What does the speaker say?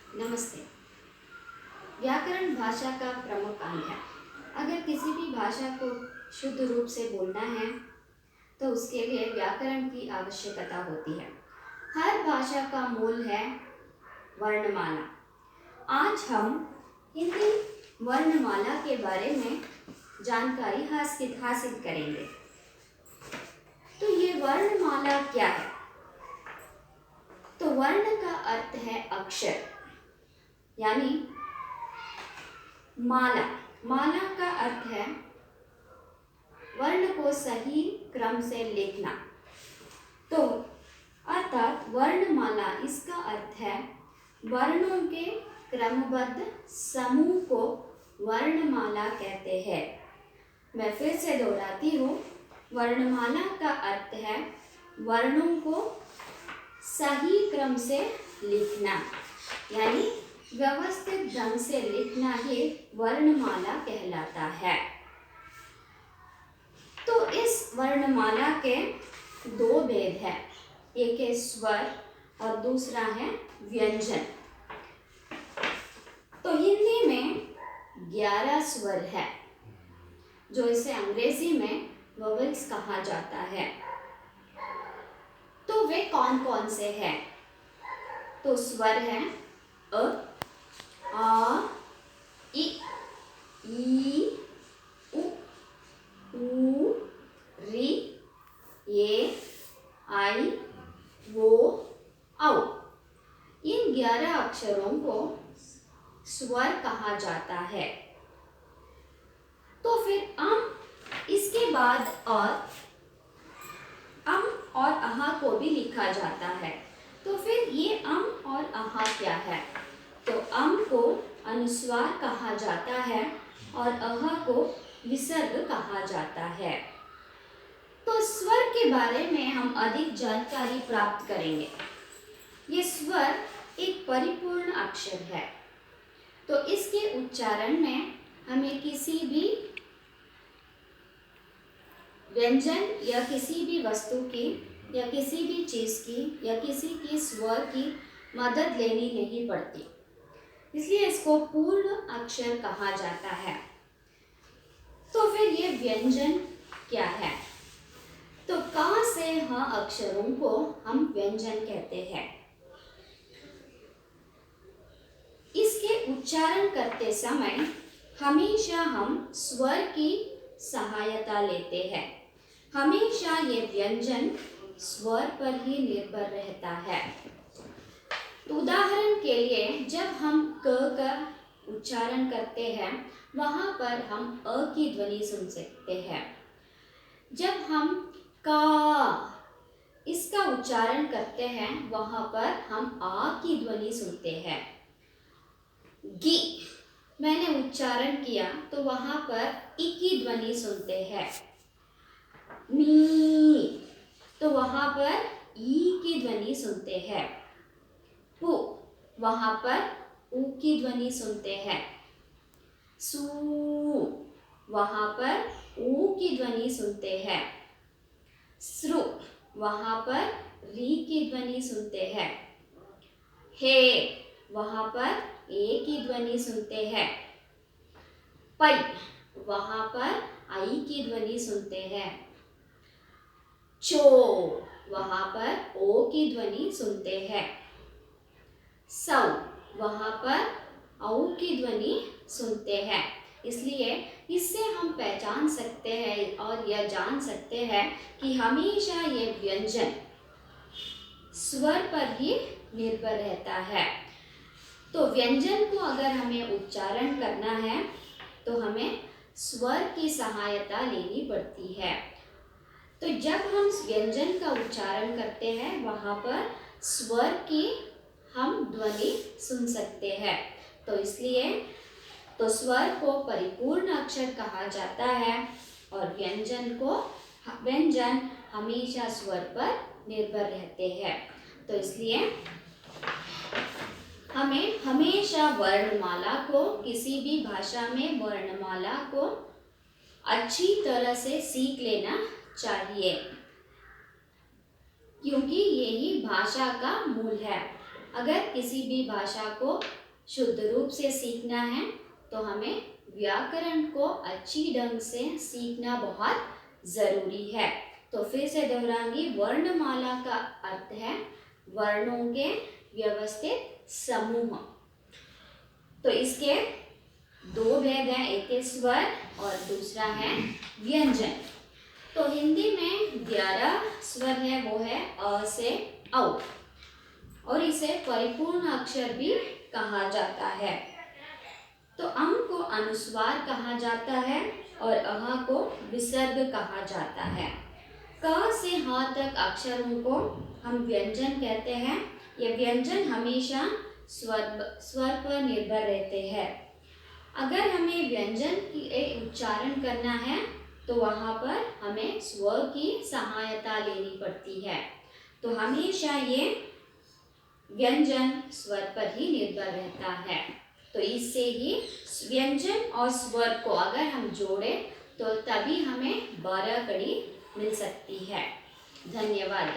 नमस्ते। व्याकरण भाषा का प्रमुख अंग है। अगर किसी भी भाषा को शुद्ध रूप से बोलना है तो उसके लिए व्याकरण की आवश्यकता होती है। हर भाषा का मूल है वर्णमाला। आज हम हिंदी वर्णमाला के बारे में जानकारी हासिल करेंगे। तो ये वर्णमाला क्या है? तो वर्ण का अर्थ है अक्षर, यानी माला। माला का अर्थ है वर्ण को सही क्रम से लिखना। तो अर्थात वर्णमाला, इसका अर्थ है वर्णों के क्रमबद्ध समूह को वर्णमाला कहते हैं। मैं फिर से दोहराती हूँ, वर्णमाला का अर्थ है वर्णों को सही क्रम से लिखना, यानी व्यवस्थित ढंग से लिखना ही वर्णमाला कहलाता है। तो इस वर्णमाला के दो भेद हैं, एक है स्वर और दूसरा है व्यंजन। तो हिंदी में 11 स्वर है, जो इसे अंग्रेजी में वोवेल्स कहा जाता है। तो वे कौन कौन से हैं? तो स्वर है अ, आ, इ, ई, उ, ऊ, री, ए, आई, वो, औ। इन 11 अक्षरों को स्वर कहा जाता है। तो फिर इसके बाद अम और अहा को भी लिखा जाता है। तो फिर ये अम और अहा क्या है? तो अम को अनुस्वार कहा जाता है और अहा को विसर्ग कहा जाता है। तो स्वर के बारे में हम अधिक जानकारी प्राप्त करेंगे। ये स्वर एक परिपूर्ण अक्षर है। तो इसके उच्चारण में हमें किसी भी व्यंजन या किसी भी वस्तु की या किसी भी चीज की या किसी की स्वर की मदद लेनी नहीं पड़ती, इसलिए इसको पूर्ण अक्षर कहा जाता है। तो फिर ये व्यंजन क्या है? तो क से ह अक्षरों को हम व्यंजन कहते हैं। इसके उच्चारण करते समय हमेशा हम स्वर की सहायता लेते हैं। हमेशा ये व्यंजन स्वर पर ही निर्भर रहता है। तो उदाहरण के लिए, जब हम क का उच्चारण करते हैं वहां पर हम अ की ध्वनि सुन सकते हैं। जब हम का इसका उच्चारण करते हैं वहां पर हम आ की ध्वनि सुनते हैं। गी मैंने उच्चारण किया तो वहां पर ई की ध्वनि सुनते हैं। मी तो वहां पर ई की ध्वनि सुनते हैं। पु वहां पर ऊ की ध्वनि सुनते हैं। सू वहां पर ऊ की ध्वनि सुनते हैं। स्रु वहां पर री की ध्वनि सुनते हैं। हे वहां पर ए की ध्वनि सुनते हैं। पै वहां पर आई की ध्वनि सुनते हैं। चो वहां पर ओ की ध्वनि सुनते हैं। सौ वहां पर औ की ध्वनि सुनते हैं। इसलिए इससे हम पहचान सकते हैं और यह जान सकते हैं कि हमेशा ये व्यंजन स्वर पर ही निर्भर रहता है। तो व्यंजन को अगर हमें उच्चारण करना है तो हमें स्वर की सहायता लेनी पड़ती है। तो जब हम व्यंजन का उच्चारण करते हैं वहां पर स्वर की हम ध्वनि सुन सकते हैं। तो इसलिए तो स्वर को परिपूर्ण अक्षर कहा जाता है और व्यंजन हमेशा स्वर पर निर्भर रहते हैं। तो इसलिए हमें हमेशा वर्णमाला को, किसी भी भाषा में वर्णमाला को अच्छी तरह से सीख लेना चाहिए, क्योंकि यही भाषा का मूल है। अगर किसी भी भाषा को शुद्ध रूप से सीखना है तो हमें व्याकरण को अच्छी ढंग से सीखना बहुत ज़रूरी है। तो फिर से दोहराऊंगी, वर्णमाला का अर्थ है वर्णों के व्यवस्थित समूह। तो इसके दो भेद हैं, एक है स्वर और दूसरा है व्यंजन। तो हिंदी में 11 स्वर है, वो है अ से औ, और इसे परिपूर्ण अक्षर भी कहा जाता है। तो अं को अनुस्वार कहा जाता है और अह को विसर्ग कहा जाता है। क से ह तक अक्षरों को हम व्यंजन कहते हैं। ये व्यंजन हमेशा स्वर पर निर्भर रहते हैं। अगर हमें व्यंजन की उच्चारण करना है तो वहाँ पर हमें स्वर की सहायता लेनी पड़ती है। तो हमेशा ये व्यंजन स्वर पर ही निर्भर रहता है। तो इससे ही व्यंजन और स्वर को अगर हम जोड़ें तो तभी हमें 12 कड़ी मिल सकती है। धन्यवाद।